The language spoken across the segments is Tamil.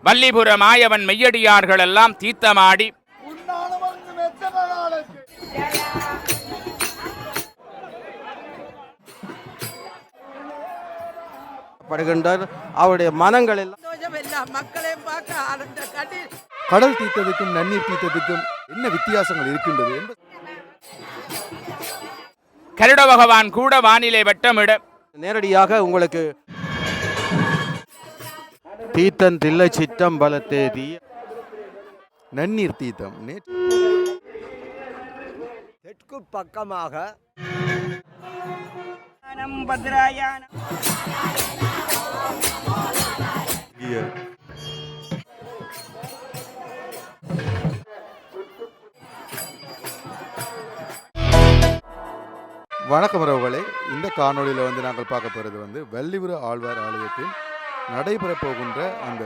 வல்லிபுர மாயவன் மெய்யடியார்கள் எல்லாம் தீர்த்தமாடி படுகின்றார். அவருடைய மனங்கள் எல்லாம் கடல் தீர்த்தத்துக்கும் நன்னீர் தீர்த்தத்துக்கும் என்ன வித்தியாசங்கள் இருக்கின்றது என்பது கருட பகவான் கூட வானிலை வட்டமிட நேரடியாக உங்களுக்கு தீர்த்தம் தில்லை சித்தம் பலத்தேதி நன்னீர் தீர்த்தம் தெற்கு பக்கமாக வணக்கம் உறவுகளே, இந்த காணொளியில் நாங்கள் பார்க்க போகிறது வல்லிபுர ஆழ்வார் ஆலயத்தில் நடைபெறப் போகின்ற அந்த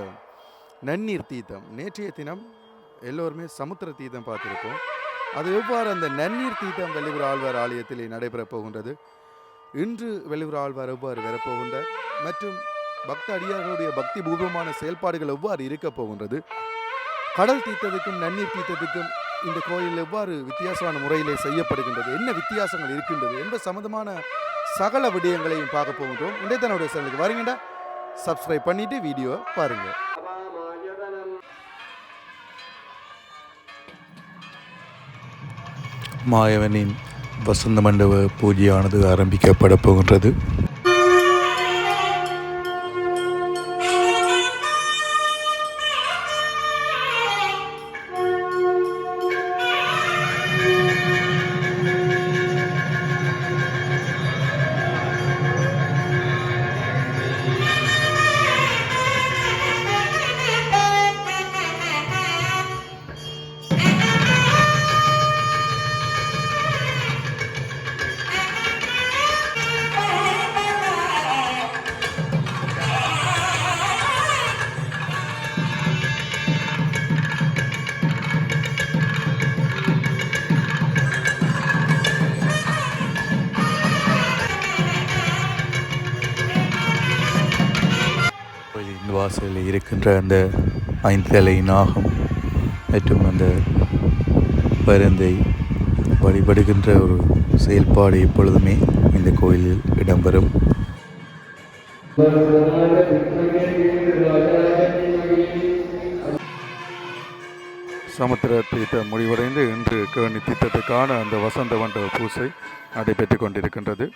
நன்னீர் தீர்த்தம். நேற்றைய தினம் எல்லோருமே சமுத்திர தீர்த்தம் பார்த்துருப்போம். அது எவ்வாறு அந்த நன்னீர் தீர்த்தம் வல்லிபுர ஆழ்வார் ஆலயத்தில் நடைபெறப் போகின்றது, இன்று வல்லிபுர ஆழ்வார் எவ்வாறு வரப்போகின்றார் மற்றும் பக்த அடியார்களுடைய பக்தி பூர்வமான செயல்பாடுகள் எவ்வாறு இருக்க போகின்றது, கடல் தீர்த்தத்துக்கும் நன்னீர் தீர்த்தத்துக்கும் இந்த கோயில் எவ்வாறு வித்தியாசமான முறையிலே செய்யப்படுகின்றது, என்ன வித்தியாசங்கள் இருக்கின்றது என்பது சம்பந்தமான சகல விடயங்களையும் பார்க்க போகின்றோம். இன்றைய சேனலுக்கு வரீங்கடா, சப்ஸ்கிரைப் பண்ணிட்டு வீடியோ பாருங்க. மாயவனின் வசந்த மண்டப பூஜையானது ஆரம்பிக்கப்பட போகின்றது. வாசலில் இருக்கின்ற அந்த 5 தலை நாகம் மற்றும் அந்த பருந்தை வழிபடுகின்ற ஒரு செயல்பாடு எப்பொழுதுமே இந்த கோயிலில் இடம்பெறும். சமுத்திர தீர்த்தம் முடிவடைந்து இன்று கேணி தீர்த்தத்துக்கான அந்த வசந்த மண்டப பூசை நடைபெற்று கொண்டிருக்கின்றது.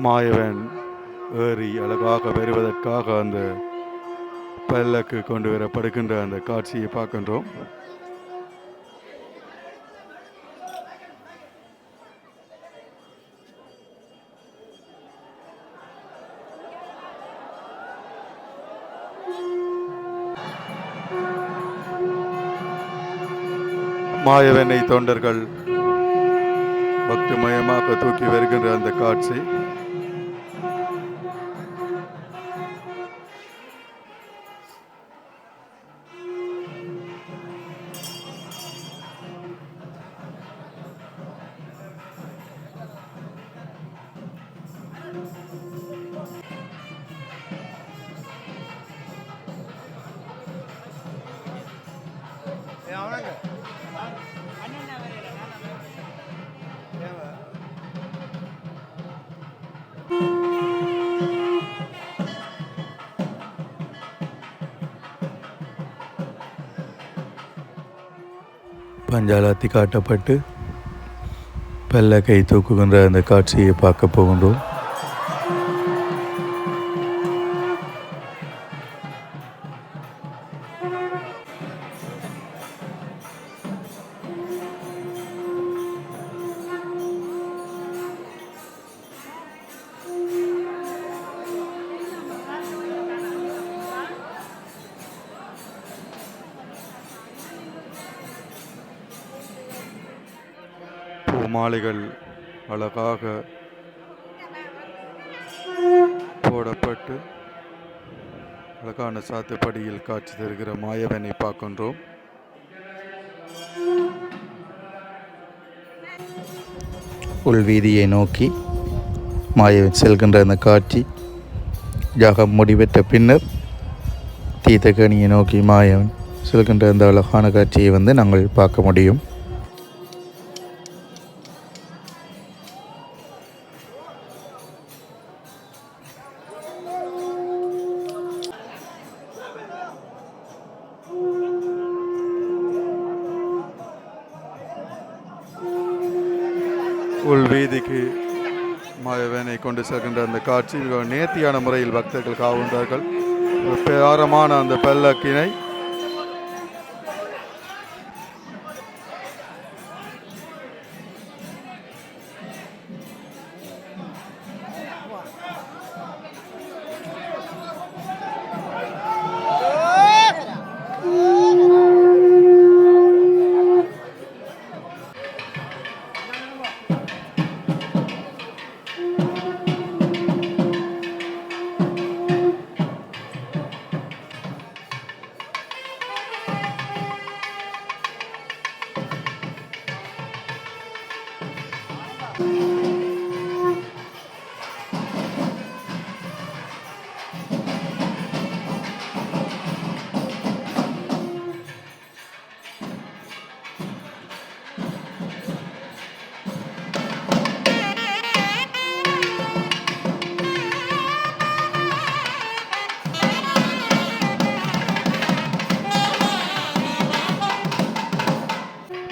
மாயவன் ஏறி அழகாக வருவதற்காக அந்த பல்லக்கு கொண்டு வரப்படுகின்ற அந்த காட்சியை பார்க்கின்றோம். மாயவனை தொண்டர்கள் பக்திமயமாக தூக்கி வருகின்ற அந்த காட்சி பஞ்சாலத்தி காட்டப்பட்டு பல்லக்கை தூக்குகின்ற அந்த காட்சியை பார்க்க போகின்றோம். பூமாலைகள் அழகாக போடப்பட்டு அழகான சாத்துப்படியில் காட்சி தருகிற மாயவனை பார்க்கின்றோம். உள்வீதியை நோக்கி மாயவன் செல்கின்ற அந்த காட்சி யாகம் முடிவெற்ற பின்னர் தீர்த்தக்கனியை நோக்கி மாயவன் செல்கின்ற அந்த அழகான காட்சியை நாங்கள் பார்க்க முடியும். உள்வீதிக்கு மாயவனை கொண்டு செல்கின்ற அந்த காட்சி நேர்த்தியான முறையில் பக்தர்கள் காவுகின்றார்கள். பேரமான அந்த பல்லக்கினை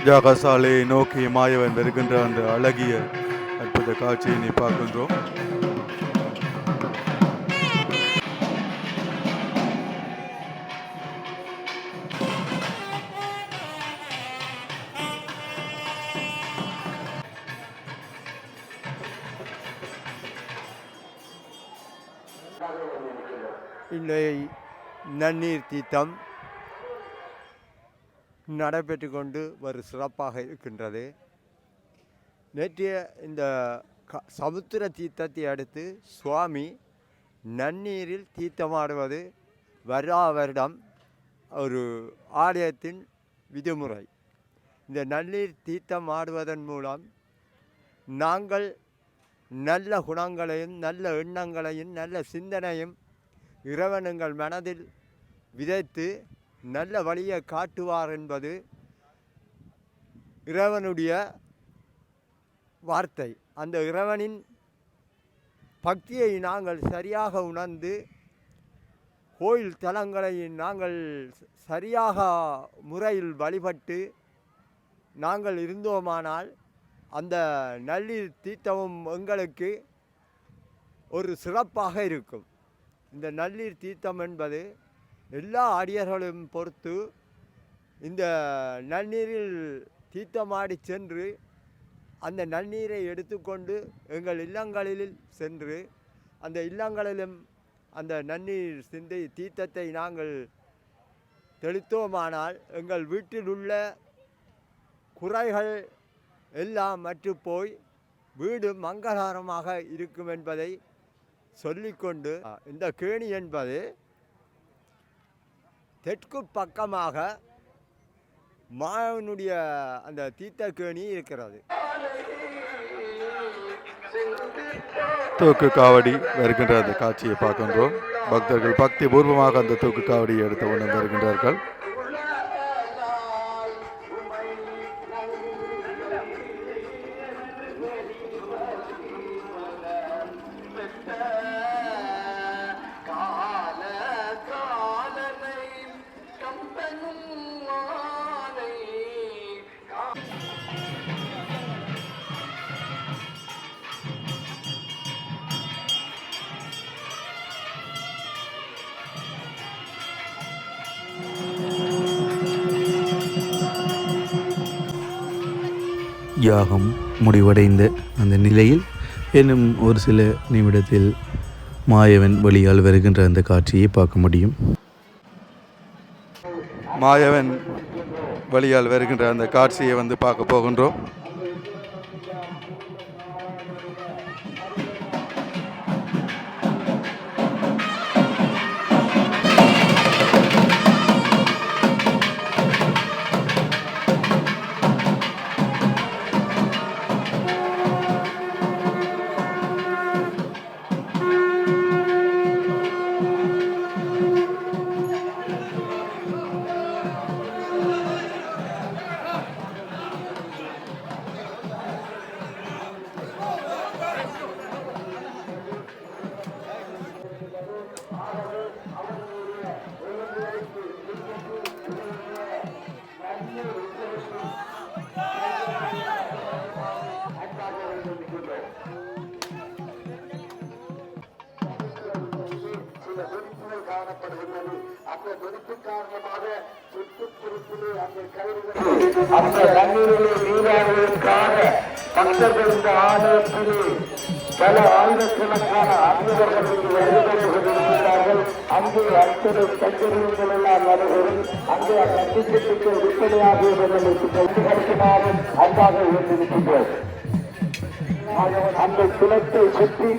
யாகசாலையை நோக்கி மாயவன் வருகின்ற அந்த அழகிய அற்புத காட்சியினை பார்க்கின்றோம். இன்றைய நன்னீர் தீர்த்தம் நடைபெற்று கொண்டு ஒரு சிறப்பாக இருக்கின்றது. நேற்றைய இந்த சமுத்திர தீர்த்தத்தை அடுத்து சுவாமி நன்னீரில் தீர்த்தமாடுவது வருடம் ஒரு ஆலயத்தின் விதிமுறை. இந்த நன்னீர் தீர்த்தம் ஆடுவதன் மூலம் நாங்கள் நல்ல குணங்களையும் நல்ல எண்ணங்களையும் நல்ல சிந்தனையும் இறைவனுங்கள் மனதில் விதைத்து நல்ல வழியை காட்டுவார் என்பது இறைவனுடைய வார்த்தை. அந்த இறைவனின் பக்தியை நாங்கள் சரியாக உணர்ந்து கோயில் தலங்களை நாங்கள் சரியாக முறையில் வழிபட்டு நாங்கள் இருந்தோமானால் அந்த நன்னீர் தீர்த்தமும் எங்களுக்கு ஒரு சிறப்பாக இருக்கும். இந்த நன்னீர் தீர்த்தம் என்பது எல்லா அடியர்களும் பொறுத்து இந்த நன்னீரில் தீர்த்தமாடி சென்று அந்த நன்னீரை எடுத்துக்கொண்டு எங்கள் இல்லங்களில் சென்று அந்த இல்லங்களிலும் அந்த நன்னீர் சிந்தை தீர்த்தத்தை நாங்கள் தெளித்தோமானால் எங்கள் வீட்டில் உள்ள குறைகள் எல்லாம் மற்று போய் வீடு மங்களகரமாக இருக்கும் என்பதை சொல்லிக்கொண்டு இந்த கேணி என்பது தெற்கு பக்கமாக மாயவனுடைய அந்த தீர்த்த கேணி இருக்கிறது. தூக்கு காவடி வருகின்ற அந்த காட்சியை பார்க்கின்றோம். பக்தர்கள் பக்தி பூர்வமாக அந்த தூக்கு காவடியை எடுத்து கொண்டு வருகின்றார்கள். யாகம் முடிவடைந்த அந்த நிலையில் இன்னும் ஒரு சில நிமிடத்தில் மாயவன் வழியால் வருகின்ற அந்த காட்சியை பார்க்க முடியும். மாயவன் வழியால் வருகின்ற அந்த காட்சியை பார்க்க போகின்றோம். அந்த தண்ணீரிலே நீராடுவதற்காக பக்தர்கள் இந்த ஆலயத்திலே பல ஆயிரக்கணக்கான அன்பர்கள் வருகிறார்கள். அங்கே அத்தனை கச்சேரிகள் எல்லாம் நடைபெறும். அங்கே அத்திட்டத்துக்கு விற்பனையாகுவதற்குமாறு அன்பாக இருந்திருக்கின்றோம். அந்த குளத்தை சுற்றி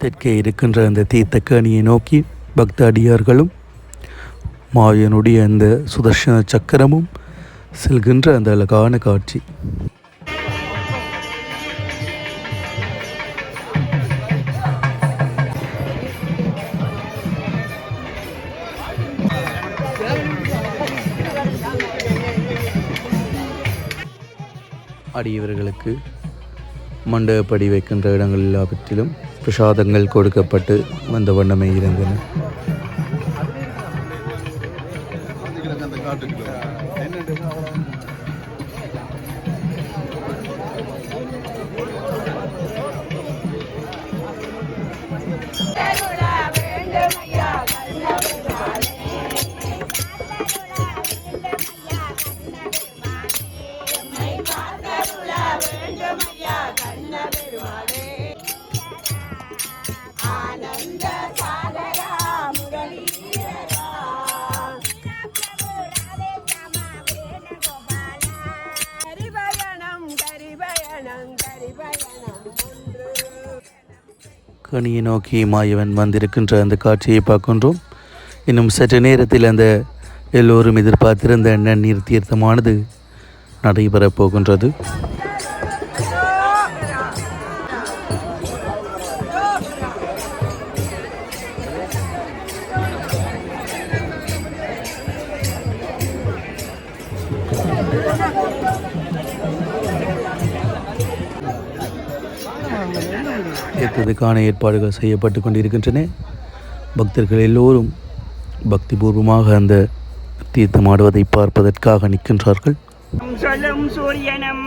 தெற்கே இருக்கின்ற அந்த தீர்த்தக்கேணியை நோக்கி பக்த அடியார்களும் மாயனுடைய அந்த சுதர்ஷன சக்கரமும் செல்கின்ற அந்த அழகான காட்சி. அடியவர்களுக்கு மண்டபப்படி வைக்கின்ற இடங்கள் எல்லாவற்றிலும் பிரசாதங்கள் கொடுக்கப்பட்டு வந்த வண்ணமே இருந்தன. கனியை நோக்கி மாயவன் வந்திருக்கின்ற அந்த காட்சியை பார்க்கின்றோம். இன்னும் சற்று நேரத்தில் அந்த எல்லோரும் எதிர்பார்த்திருந்த நன்னீர் தீர்த்தமானது நடைபெறப் போகின்றது. ஏற்றதுக்கான ஏற்பாடுகள் செய்யப்பட்டு கொண்டிருக்கின்றன. பக்தர்கள் எல்லோரும் பக்திபூர்வமாக அந்த தீர்த்தமாடுவதை பார்ப்பதற்காக நிற்கின்றார்கள். சொல்லும் சூரியனம்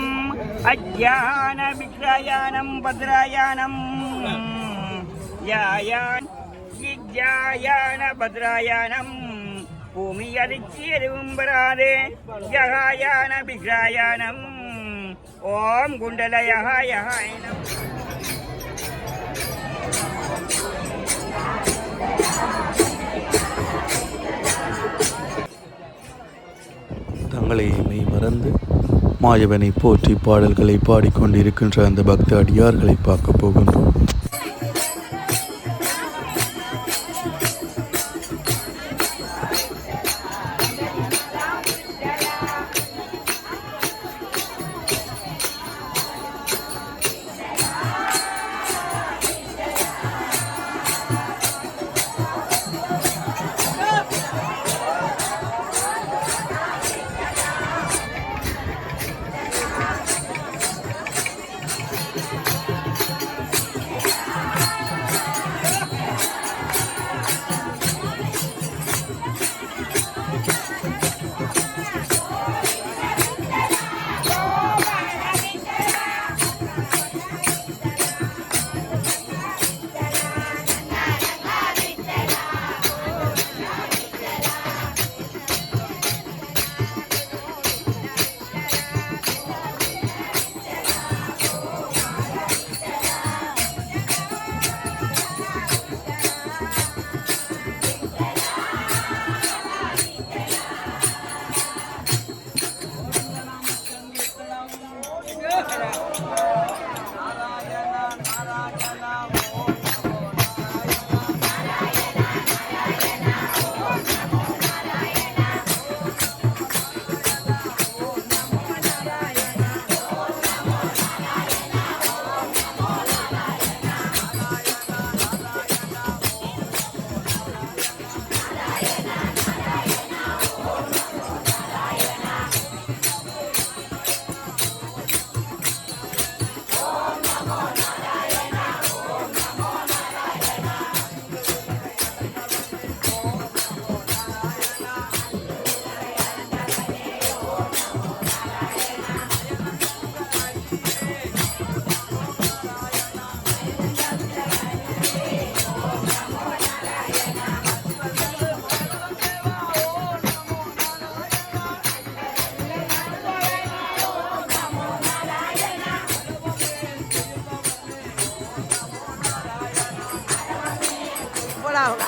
அஜ்ஞான விக்ரயானம் பத்ராயானம் யாயான் வித்யாயான பத்ராயானம் பூமி அதிர்ச்சி எதுவும் பெறாதே யகாயான விக்ரயானம் ஓம் குண்டலயகாயனம். தங்களை மெய் மறந்து மாயவனை போற்றி பாடல்களை பாடிக்கொண்டிருக்கின்ற அந்த பக்த அடியார்களை பார்க்க போகின்றோம்.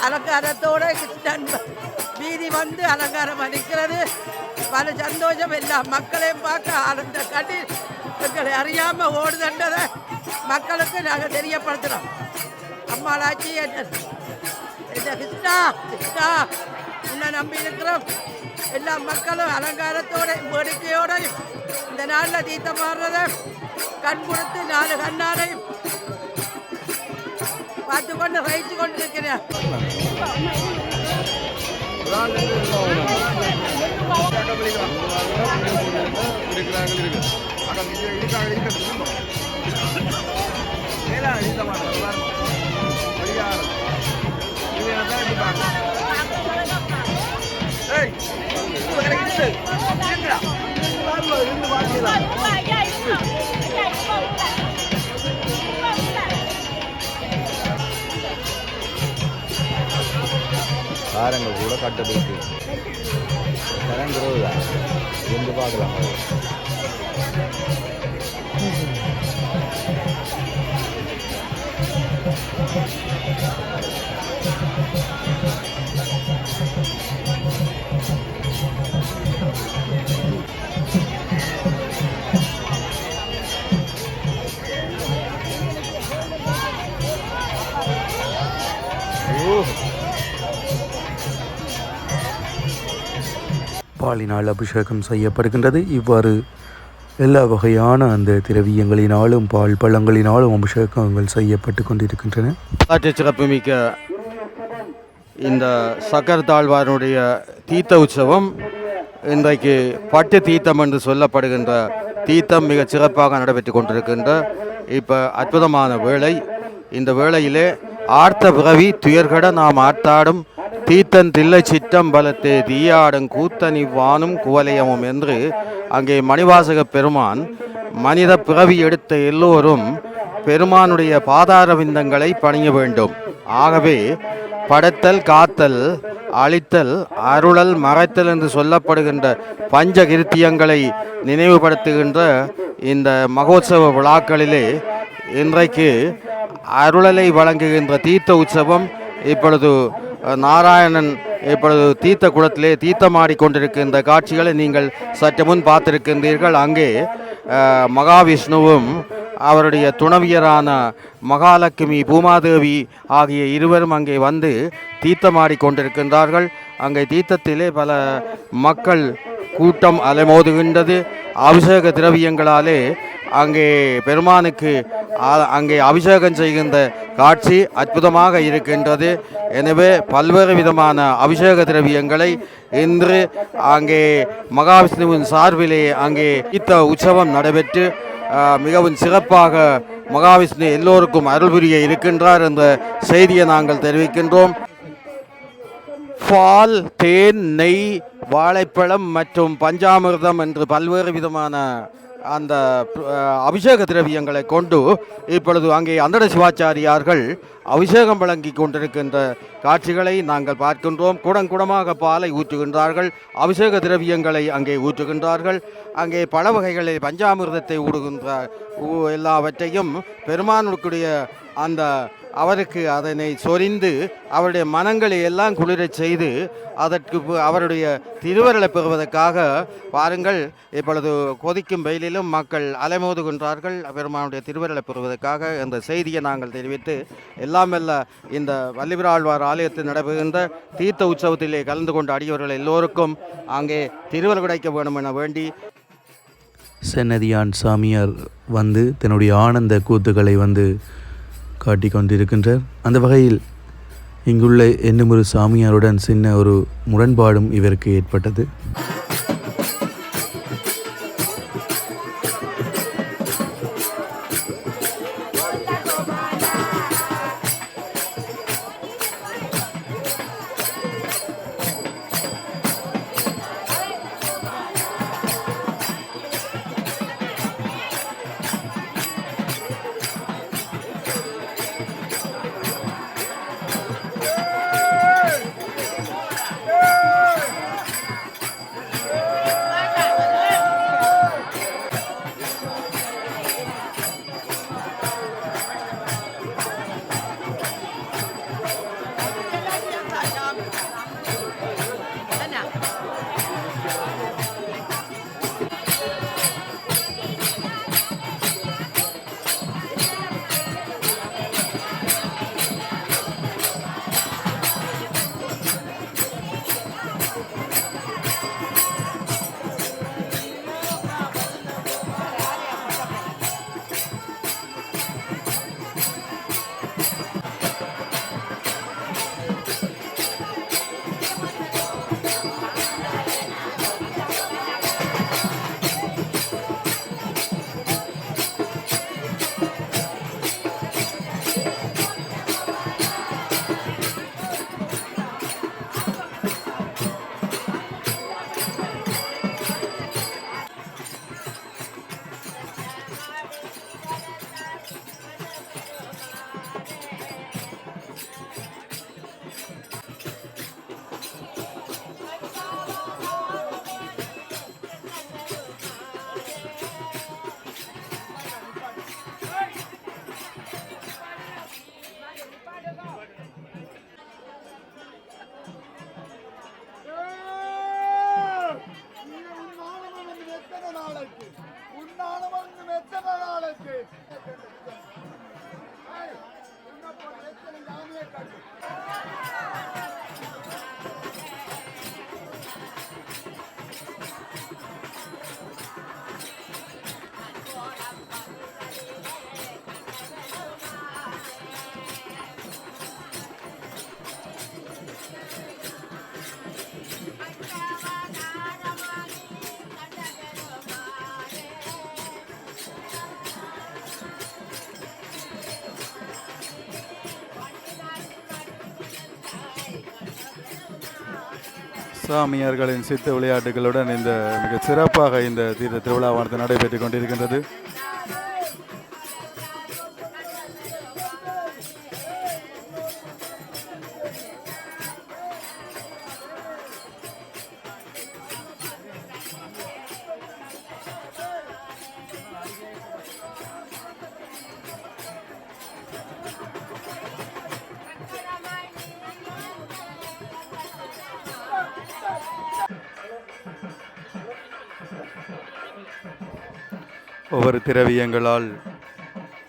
அலங்காரத்தோட கிருஷ்ணன் வீதி வந்து அலங்காரம் அளிக்கிறது. பல சந்தோஷம் எல்லா மக்களையும் பார்க்க ஆனந்த கட்டி எங்களை அறியாமல் ஓடுதன்றதை மக்களுக்கு நாங்கள் தெரியப்படுத்துகிறோம். அம்மாளாச்சி என்ன கிருஷ்ணா கிருஷ்ணா இன்னும் நம்பி இருக்கிறோம். எல்லா மக்களும் அலங்காரத்தோட வேடிக்கையோட இந்த நாளில் தீர்த்தமாடுறத கண் கொடுத்து 4 கண்ணாரையும் பார்த்து கொண்டு ரயிச்சு கொண்டு இருக்கிறேன். காரங்கள் கூட கட்டப்பட்டு கரங்கிறதா எங்கே பார்க்கலாம். பாலினால் அபிஷேகம் செய்யப்படுகின்றது. இவ்வாறு எல்லா வகையான அந்த திரவியங்களினாலும் பால் பழங்களினாலும் அபிஷேகங்கள் செய்யப்பட்டு கொண்டிருக்கின்றன. வரலாற்று சிறப்புமிக்க இந்த சக்கர தாழ்வாருடைய தீர்த்த உற்சவம் இன்றைக்கு பட்டு தீர்த்தம் என்று சொல்லப்படுகின்ற தீர்த்தம் மிக சிறப்பாக நடைபெற்று கொண்டிருக்கின்ற இப்போ அற்புதமான வேளை. இந்த வேளையிலே ஆர்த்த பிறவி துயர்கட நாம் ஆர்த்தாடும் தீத்தன் தில்லை சிற்றம் பலத்தே தீயாடும் கூத்தனி வானும் குவலயமும் என்று அங்கே மணிவாசக பெருமான் மனித பிறவி எடுத்த எல்லோரும் பெருமானுடைய பாதார விந்தங்களை பணிய வேண்டும். ஆகவே படைத்தல், காத்தல், அழித்தல், அருளல், மறைத்தல் என்று சொல்லப்படுகின்ற பஞ்ச கிருத்தியங்களை நினைவுபடுத்துகின்ற இந்த மகோத்சவ விழாக்களிலே இன்றைக்கு அருளலை வழங்குகின்ற தீர்த்த உற்சவம் இப்பொழுது நாராயணன் இப்பொழுது தீர்த்த குளத்திலே தீர்த்தமாடி கொண்டிருக்கின்ற காட்சிகளை நீங்கள் சற்று முன் பார்த்திருக்கின்றீர்கள். அங்கே மகாவிஷ்ணுவும் அவருடைய துணவியரான மகாலட்சுமி, பூமாதேவி ஆகிய இருவரும் அங்கே வந்து தீர்த்தமாடி கொண்டிருக்கின்றார்கள். அங்கே தீர்த்தத்திலே பல மக்கள் கூட்டம் அலைமோதுகின்றது. அபிஷேக திரவியங்களாலே அங்கே பெருமானுக்கு அங்கே அபிஷேகம் செய்கின்ற காட்சி அற்புதமாக இருக்கின்றது. எனவே பல்வேறு விதமான அபிஷேக திரவியங்களை இன்று அங்கே மகாவிஷ்ணுவின் சார்பிலே அங்கே தீர்த்த உற்சவம் நடைபெற்று மிகவும் சிறப்பாக மகாவிஷ்ணு எல்லோருக்கும் அருள் புரிய இருக்கின்றார் என்ற செய்தியை நாங்கள் தெரிவிக்கின்றோம். பால், தேன், நெய், வாழைப்பழம் மற்றும் பஞ்சாமிர்தம் என்று பல்வேறு விதமான அந்த அபிஷேக திரவியங்களை கொண்டு இப்பொழுது அங்கே அந்தட சிவாச்சாரியார்கள் அபிஷேகம் வழங்கி கொண்டிருக்கின்ற காட்சிகளை நாங்கள் பார்க்கின்றோம். குடங்குடமாக பாலை ஊற்றுகின்றார்கள், அபிஷேக திரவியங்களை அங்கே ஊற்றுகின்றார்கள். அங்கே பல வகைகளில் பஞ்சாமிர்தத்தை ஊடுகின்ற எல்லாவற்றையும் பெருமானுடைய அவருக்கு அதனை சொரிந்து அவருடைய மனங்களை எல்லாம் குளிரச் செய்து அதற்கு அவருடைய திருவருளை பெறுவதற்காக பாருங்கள் இப்பொழுது கொதிக்கும் வெயிலிலும் மக்கள் அலைமோதுகின்றார்கள் பெருமானுடைய திருவருளை பெறுவதற்காக இந்த செய்தியை நாங்கள் தெரிவித்து எல்லாம் வல்ல இந்த வள்ளிவிராழ்வார் ஆலயத்தில் நடைபெறுகின்ற தீர்த்த உற்சவத்திலே கலந்து கொண்ட அடியவர்கள் எல்லோருக்கும் அங்கே திருவருள் கிடைக்க வேண்டும் என வேண்டி சென்னதியான் சாமியார் வந்து தன்னுடைய ஆனந்த கூத்துக்களை வந்து காட்டிக் கொண்டிருக்கின்றார். அந்த வகையில் இங்குள்ள இன்னும் ஒரு சாமியாருடன் சின்ன ஒரு முரண்பாடும் இவருக்கு ஏற்பட்டது. சாமியார்களின் சித்த விளையாட்டுகளுடன் இந்த மிக சிறப்பாக இந்த தீர்த்த திருவிழாவானது நடைபெற்றுக் கொண்டிருக்கின்றது. ஒவ்வொரு திரவியங்களால்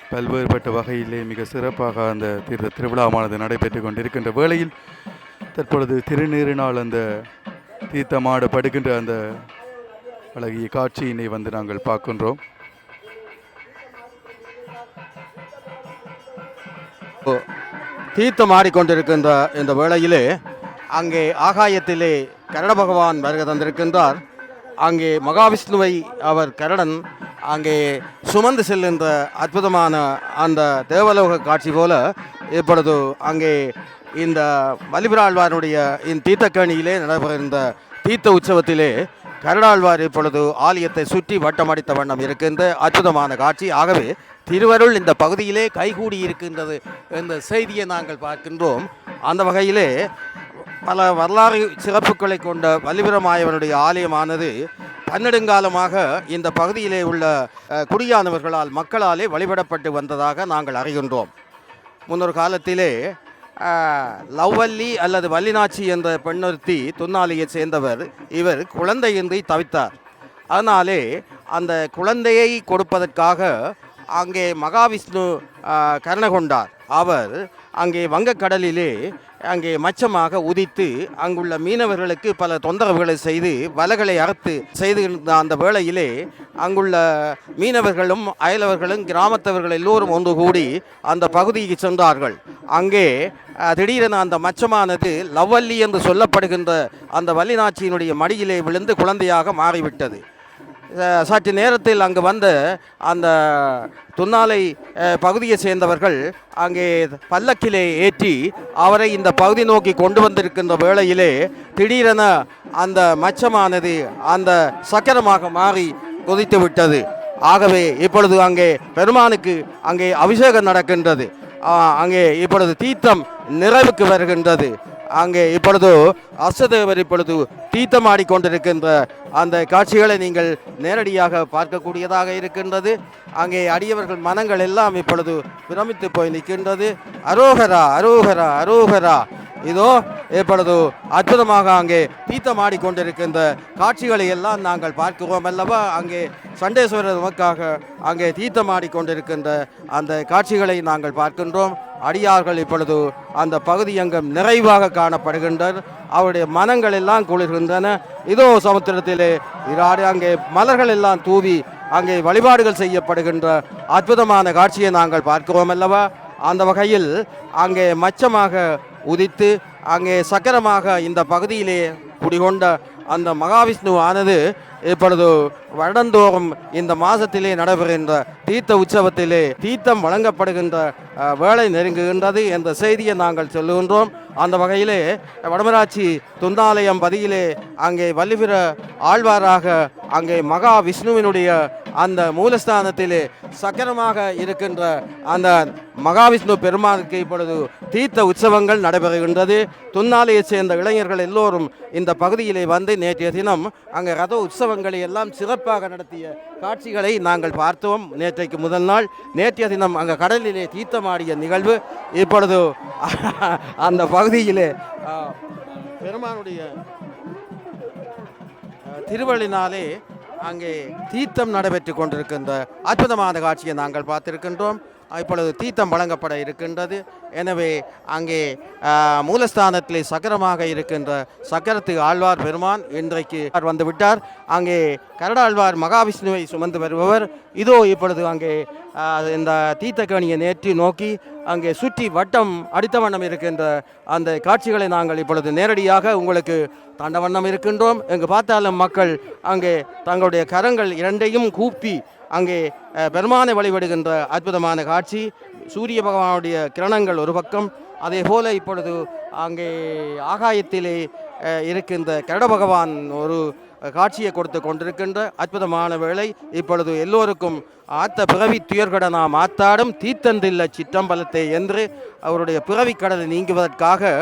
பல்வேறுபட்ட வகையிலே மிக சிறப்பாக அந்த தீர்த்த திருவிழாவானது நடைபெற்று கொண்டிருக்கின்ற வேளையில் தற்பொழுது திருநீரினால் அந்த தீர்த்தமாடப்படுகின்ற அந்த அழகிய காட்சியினை வந்து நாங்கள் பார்க்கின்றோம். தீர்த்தம் ஆடிக்கொண்டிருக்கின்ற இந்த வேளையிலே அங்கே ஆகாயத்திலே கருட பகவான் வருகை தந்திருக்கின்றார். அங்கே மகாவிஷ்ணுவை அவர் கருடன் அங்கே சுமந்து செல்கின்ற அற்புதமான அந்த தேவலோக காட்சி போல இப்பொழுது அங்கே இந்த வள்ளிவிராழ்வாருடைய இந்த தீர்த்தக்கேணியிலே நடைபெறுகின்ற தீர்த்த உற்சவத்திலே கருடாழ்வார் இப்பொழுது ஆலயத்தை சுற்றி வட்டமடித்த வண்ணம் இருக்கின்ற அற்புதமான காட்சி. ஆகவே திருவருள் இந்த பகுதியிலே கைகூடி இருக்கின்றது என்ற செய்தியை நாங்கள் பார்க்கின்றோம். அந்த வகையிலே பல வரலாறு சிறப்புகளை கொண்ட வள்ளிவிரமாயவனுடைய ஆலயமானது பன்னெடுங்காலமாக இந்த பகுதியிலே உள்ள குடியானவர்களால் மக்களாலே வழிபடப்பட்டு வந்ததாக நாங்கள் அறிகின்றோம். முன்னொரு காலத்திலே லவ்வல்லி அல்லது வள்ளினாச்சி என்ற பெண்ணொருத்தி துன்னாலியை சேர்ந்தவர். இவர் குழந்தையின்றி தவித்தார். அதனாலே அந்த குழந்தையை கொடுப்பதற்காக அங்கே மகாவிஷ்ணு கருணை கொண்டார். அவர் அங்கே வங்கக்கடலிலே அங்கே மச்சமாக உதித்து அங்குள்ள மீனவர்களுக்கு பல தொந்தரவுகளை செய்து வலைகளை அறுத்து செய்திருந்த அந்த வேளையிலே அங்குள்ள மீனவர்களும் அயலவர்களும் கிராமத்தவர்கள் எல்லோரும் ஒன்று கூடி அந்த பகுதிக்கு சென்றார்கள். அங்கே திடீரென அந்த மச்சமானது லவ்வல்லி என்று சொல்லப்படுகின்ற அந்த வள்ளினாச்சியினுடைய மடியிலே விழுந்து குழந்தையாக மாறிவிட்டது. சற்று நேரத்தில் அங்கு வந்த அந்த துன்னாலை பகுதியை சேர்ந்தவர்கள் அங்கே பல்லக்கிலே ஏற்றி அவரை இந்த பகுதி நோக்கி கொண்டு வந்திருக்கின்ற வேளையிலே திடீரென அந்த மச்சமானது அந்த சக்கரமாக மாறி கொதித்து விட்டது. ஆகவே இப்பொழுது அங்கே பெருமானுக்கு அங்கே அபிஷேகம் நடக்கின்றது. அங்கே இப்பொழுது தீர்த்தம் நிறைவுக்கு வருகின்றது. அங்கே இப்பொழுது அஷ்டதேவர் இப்பொழுது தீர்த்தமாடி கொண்டிருக்கின்ற அந்த காட்சிகளை நீங்கள் நேரடியாக பார்க்கக்கூடியதாக இருக்கின்றது. அங்கே அடியவர்கள் மனங்கள் எல்லாம் இப்பொழுது பிரமித்து போய் நிற்கின்றது. அரோகரா அரோகரா அரோகரா. இதோ இப்பொழுது அற்புதமாக அங்கே தீர்த்தமாடி கொண்டிருக்கின்ற காட்சிகளை எல்லாம் நாங்கள் பார்க்கிறோம் அல்லவா. அங்கே சண்டேஸ்வரர் நமக்காக அங்கே தீர்த்தமாடி கொண்டிருக்கின்ற அந்த காட்சிகளை நாங்கள் பார்க்கின்றோம். அடியார்கள் இப்பொழுது அந்த பகுதி அங்கம் நிறைவாக காணப்படுகின்றனர். அவருடைய மனங்கள் எல்லாம் குளிர்கின்றன. இதோ சமுத்திரத்திலே இராடி அங்கே மலர்கள் எல்லாம் தூவி அங்கே வழிபாடுகள் செய்யப்படுகின்ற அற்புதமான காட்சியை நாங்கள் பார்க்கிறோம் அல்லவா. அந்த வகையில் அங்கே மச்சமாக உதித்து அங்கே சக்கரமாக இந்த பகுதியிலே குடிகொண்ட அந்த மகாவிஷ்ணு ஆனது இப்பொழுது வருடந்தோறும் இந்த மாதத்திலே நடைபெறுகின்ற தீர்த்த உற்சவத்திலே தீர்த்தம் வழங்கப்படுகின்ற வேலை நெருங்குகின்றது என்ற செய்தியை நாங்கள் சொல்லுகின்றோம். அந்த வகையிலே வடமராட்சி துந்தாலயம் பதியிலே அங்கே வள்ளிவிர ஆழ்வாராக அங்கே மகா விஷ்ணுவினுடைய அந்த மூலஸ்தானத்திலே சக்கரமாக இருக்கின்ற அந்த மகாவிஷ்ணு பெருமானுக்கு இப்பொழுது தீர்த்த உற்சவங்கள் நடைபெறுகின்றது. துன்னாலையை சேர்ந்த இளைஞர்கள் எல்லோரும் இந்த பகுதியிலே வந்து நேற்றைய தினம் அங்கே ரத உற்சவங்களை எல்லாம் சிறப்பாக நடத்திய காட்சிகளை நாங்கள் பார்த்தோம். நேற்றைக்கு முதல் நாள் நேற்றைய தினம் அங்கே கடலிலே தீர்த்தமாடிய நிகழ்வு இப்பொழுது அந்த பகுதியிலே பெருமானுடைய திருவள்ளினாலே அங்கே தீர்த்தம் நடைபெற்று கொண்டிருக்கின்ற அற்புதமான காட்சியை நாங்கள் பார்த்திருக்கின்றோம். இப்பொழுது தீர்த்தம் வழங்கப்பட இருக்கின்றது. எனவே அங்கே மூலஸ்தானத்திலே சக்கரமாக இருக்கின்ற சக்கரத்து ஆழ்வார் பெருமான் இன்றைக்கு வந்துவிட்டார். அங்கே கரடாழ்வார் மகாவிஷ்ணுவை சுமந்து வருபவர் இதோ இப்பொழுது அங்கே இந்த தீர்த்தக்கணியை நேற்று நோக்கி அங்கே சுற்றி வட்டம் அடித்த வண்ணம் இருக்கின்ற அந்த காட்சிகளை நாங்கள் இப்பொழுது நேரடியாக உங்களுக்கு தண்ட வண்ணம் இருக்கின்றோம். எங்கு பார்த்தாலும் மக்கள் அங்கே தங்களுடைய கரங்கள் இரண்டையும் கூப்பி அங்கே பெருமானை வழிபடுகின்ற அற்புதமான காட்சி. சூரிய பகவானுடைய கிரணங்கள் ஒரு பக்கம், அதே போல இப்பொழுது அங்கே ஆகாயத்திலே இருக்கின்ற கருட பகவான் ஒரு காட்சியை கொடுத்து கொண்டிருக்கின்ற அற்புதமான வேளை. இப்பொழுது எல்லோருக்கும் ஆத்த பிறவி துயர்கட நாம் ஆத்தாடும் தீர்த்தந்தில்ல சிற்றம்பலத்தை என்று அவருடைய பிறவி கடலை நீங்குவதற்காக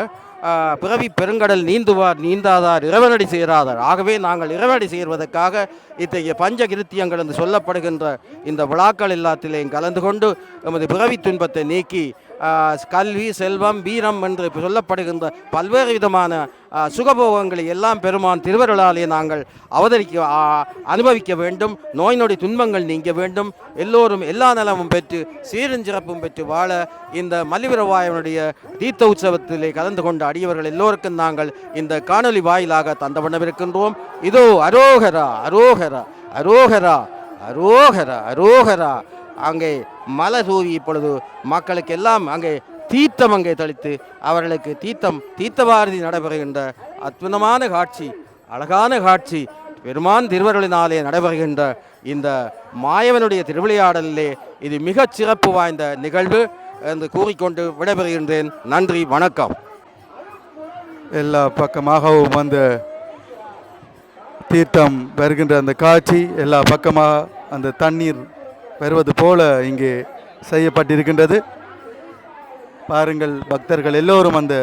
பிறவி பெருங்கடல் நீந்துவார் நீந்தாதார் இறைவனடி சேராதார். ஆகவே நாங்கள் இறைவனடி சேர்வதற்காக இத்தகைய பஞ்சகிருத்தியங்கள் என்று சொல்லப்படுகின்ற இந்த விழாக்கள் எல்லாத்திலேயும் கலந்து கொண்டு எமது பிறவி துன்பத்தை நீக்கி கல்வி செல்வம் வீரம் என்று சொல்லப்படுகின்ற பல்வேறு விதமான சுகபோகங்களை எல்லாம் பெருமான் திருவருளாலே நாங்கள் அனுபவிக்க வேண்டும். நோய் நொடி துன்பங்கள் நீங்க வேண்டும். எல்லோரும் எல்லா நலமும் பெற்று சீரஞ்சிறப்பும் பெற்று வாழ இந்த மல்லிவிரவாயனுடைய தீர்த்த உற்சவத்திலே கலந்து கொண்ட அடியவர்கள் எல்லோருக்கும் நாங்கள் இந்த காணொலி வாயிலாக தந்தவண்ணவிருக்கின்றோம். இதோ அரோகரா அரோகரா அரோகரா அரோகரா அரோகரா. அங்கே மலை தூவி இப்பொழுது மக்களுக்கு எல்லாம் அங்கே தீர்த்தம் அங்கே தெளித்து அவர்களுக்கு தீர்த்தபாரதி நடைபெறுகின்ற அற்புதமான காட்சி, அழகான காட்சி பெருமான் திருவருளினாலே நடைபெறுகின்ற இந்த மாயவனுடைய திருவிளையாடலிலே இது மிகச் சிறப்பு வாய்ந்த நிகழ்வு என்று கூறிக்கொண்டு விடைபெறுகின்றேன். நன்றி, வணக்கம். எல்லா பக்கமாகவும் அந்த தீர்த்தம் வருகின்ற அந்த காட்சி, எல்லா பக்கமாக அந்த தண்ணீர் வருவது போல இங்கே செய்யப்பட்டிருக்கின்றது. பாருங்கள், பக்தர்கள் எல்லோரும் அந்த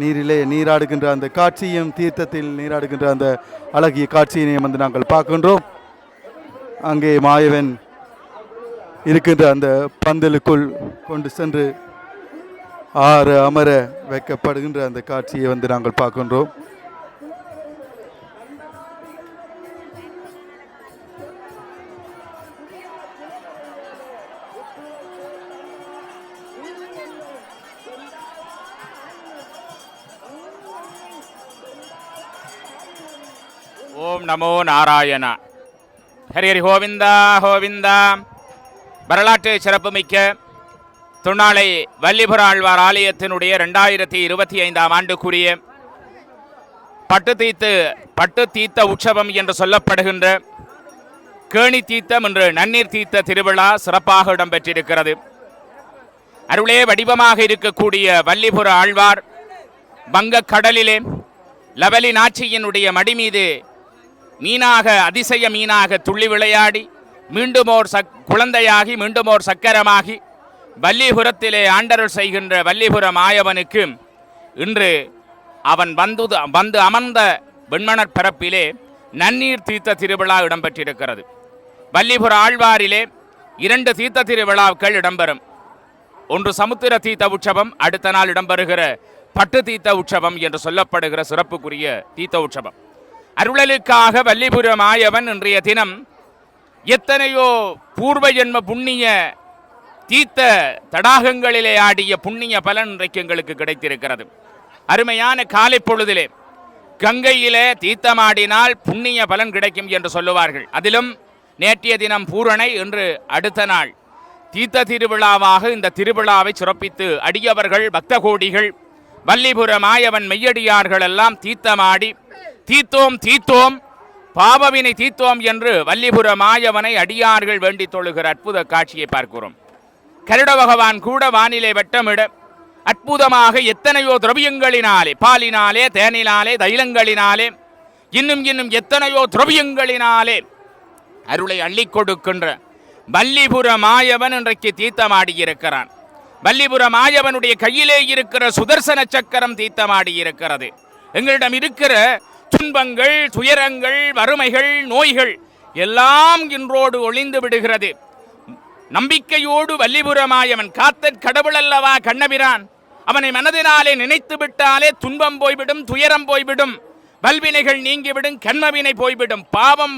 நீரிலே நீராடுகின்ற அந்த காட்சியும் தீர்த்தத்தில் நீராடுகின்ற அந்த அழகிய காட்சியினையும் வந்து நாங்கள் பார்க்கின்றோம். அங்கே மாயவன் இருக்கின்ற அந்த பந்தலுக்குள் கொண்டு சென்று ஆற அமர வைக்கப்படுகின்ற அந்த காட்சியை வந்து நாங்கள் பார்க்கின்றோம். ஓம் நமோ நாராயண. ஹரி கோவிந்தா கோவிந்தா. வரலாற்று சிறப்புமிக்க துணாலை வல்லிபுர ஆழ்வார் ஆலயத்தினுடைய 2025ஆம் ஆண்டுக்குரிய பட்டு தீர்த்த உற்சவம் என்று சொல்லப்படுகின்ற கேணி தீர்த்தம் என்று நன்னீர் தீர்த்த திருவிழா சிறப்பாக இடம்பெற்றிருக்கிறது. அருளே வடிவமாக இருக்கக்கூடிய வல்லிபுர ஆழ்வார் வங்கக்கடலிலே லவலி நாச்சியினுடைய மடி மீது மீனாக அதிசய மீனாக துள்ளி விளையாடி மீண்டுமோர் குழந்தையாகி மீண்டுமோர் சக்கரமாகி வல்லிபுரத்திலே ஆண்டருள் செய்கின்ற வல்லிபுர மாயவனுக்கு இன்று அவன் வந்து அமர்ந்த வெண்மணற் பரப்பிலே நன்னீர் தீர்த்த திருவிழா இடம்பெற்றிருக்கிறது. வல்லிபுர ஆழ்வாரிலே 2 தீர்த்த திருவிழாக்கள் இடம்பெறும். ஒன்று சமுத்திர தீர்த்த உற்சவம், அடுத்த நாள் இடம்பெறுகிற பட்டு தீர்த்த உற்சவம் என்று சொல்லப்படுகிற சிறப்புக்குரிய தீர்த்த உற்சவம். அருளலுக்காக வல்லிபுர மாயவன் இன்றைய தினம் எத்தனையோ பூர்வ ஜென்ம புண்ணிய தீர்த்த தடாகங்களிலே ஆடிய புண்ணிய பலன் இன்றைக்கு எங்களுக்கு கிடைத்திருக்கிறது. அருமையான காலை பொழுதிலே கங்கையிலே தீர்த்தமாடினால் புண்ணிய பலன் கிடைக்கும் என்று சொல்லுவார்கள். அதிலும் நேற்றைய தினம் பூரணை என்று அடுத்த நாள் தீர்த்த திருவிழாவாக இந்த திருவிழாவை சிறப்பித்து அடியவர்கள் பக்த கோடிகள் வல்லிபுர மாயவன் மெய்யடியார்கள் எல்லாம் தீர்த்தமாடி தீர்த்தோம் பாவவினை தீர்த்தோம் என்று வல்லிபுர மாயவனை அடியார்கள் வேண்டி தொழுகிற அற்புத காட்சியை பார்க்கிறோம். கருட பகவான் கூட வானிலை வட்டமிட அற்புதமாக எத்தனையோ திரவியங்களினாலே, பாலினாலே, தேனினாலே, தைலங்களினாலே, இன்னும் எத்தனையோ திரவியங்களினாலே அருளை அள்ளி கொடுக்கின்ற வல்லிபுர மாயவன் இன்றைக்கு தீர்த்தமாடி இருக்கிறான். வல்லிபுர மாயவனுடைய கையிலே இருக்கிற சுதர்சன சக்கரம் தீர்த்தமாடி இருக்கிறது. எங்களிடம் இருக்கிற துன்பங்கள், துயரங்கள், வறுமைகள், நோய்கள் எல்லாம் இன்றோடு ஒளிந்து விடுகிறது. நம்பிக்கையோடு வல்லிபுர மாயவன் காத்த கடவுள் அல்லவா கண்ணபிரான். அவனை மனதினாலே நினைத்து விட்டாலே துன்பம் போய்விடும், துயரம் போய்விடும், வல்வினைகள் நீங்கிவிடும், கண்மவினை போய்விடும், பாவம்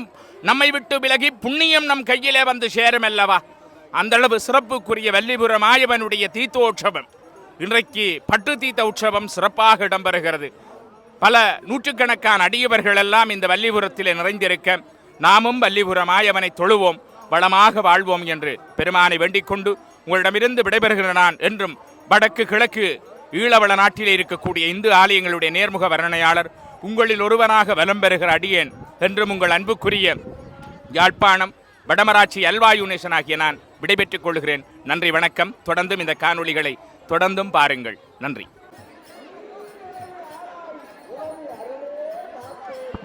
நம்மை விட்டு விலகி புண்ணியம் நம் கையிலே வந்து சேரும் அல்லவா. அந்த அளவு சிறப்புக்குரிய வல்லிபுர மாயவனுடைய தீர்த்தோற்சவம் இன்றைக்கு பட்டு தீர்த்த உற்சவம் சிறப்பாக இடம்பெறுகிறது. பல நூற்றுக்கணக்கான அடியவர்கள் எல்லாம் இந்த வல்லிபுரத்திலே நிறைந்திருக்க நாமும் வல்லிபுர மாயவனை தொழுவோம், வளமாக வாழ்வோம் என்று பெருமானை வேண்டிக் கொண்டு உங்களிடமிருந்து விடைபெறுகிற நான் என்றும் வடக்கு கிழக்கு ஈழவள நாட்டிலே இருக்கக்கூடிய இந்து ஆலயங்களுடைய நேர்முக வர்ணனையாளர் உங்களில் ஒருவனாக வலம் பெறுகிற அடியேன் என்றும் உங்கள் அன்புக்குரிய யாழ்ப்பாணம் வடமராட்சி அல்வாயுனேசன் ஆகிய நான் விடைபெற்றுக் கொள்கிறேன். நன்றி, வணக்கம். தொடர்ந்தும் இந்த காணொளிகளை தொடர்ந்தும் பாருங்கள். நன்றி.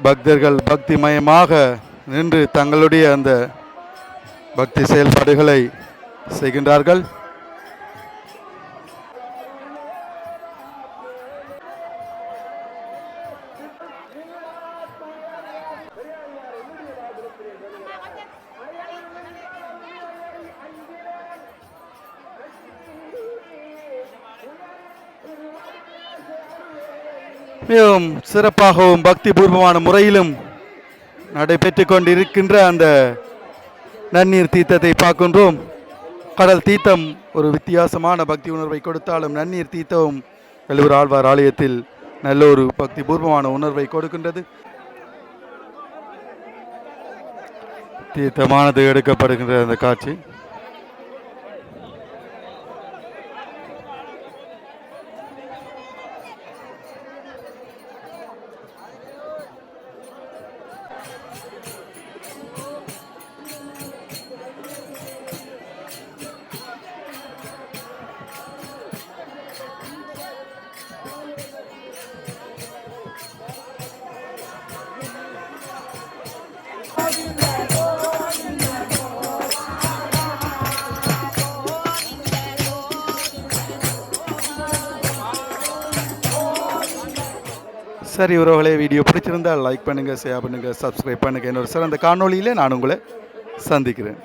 பக்தர்கள் பக்திமயமாக நின்று தங்களுடைய அந்த பக்தி செயல்பாடுகளை செய்கின்றார்கள். மிகவும் சிறப்பாகவும் பக்தி பூர்வமான முறையிலும் நடைபெற்று கொண்டிருக்கின்ற அந்த நன்னீர் தீர்த்தத்தை பார்க்கின்றோம். கடல் தீர்த்தம் ஒரு வித்தியாசமான பக்தி உணர்வை கொடுத்தாலும் நன்னீர் தீர்த்தமும் வல்லிபுர ஆழ்வார் ஆலயத்தில் நல்ல ஒரு பக்தி பூர்வமான உணர்வை கொடுக்கின்றது. தீர்த்தமானது எடுக்கப்படுகின்ற அந்த காட்சி சரி உறவுகளே, வீடியோ பிடிச்சிருந்தால் லைக் பண்ணுங்கள், ஷேர் பண்ணுங்கள், சப்ஸ்கிரைப் பண்ணுங்கள். இன்னொரு சிறந்த காணொளியில் நான் உங்களை சந்திக்கிறேன்.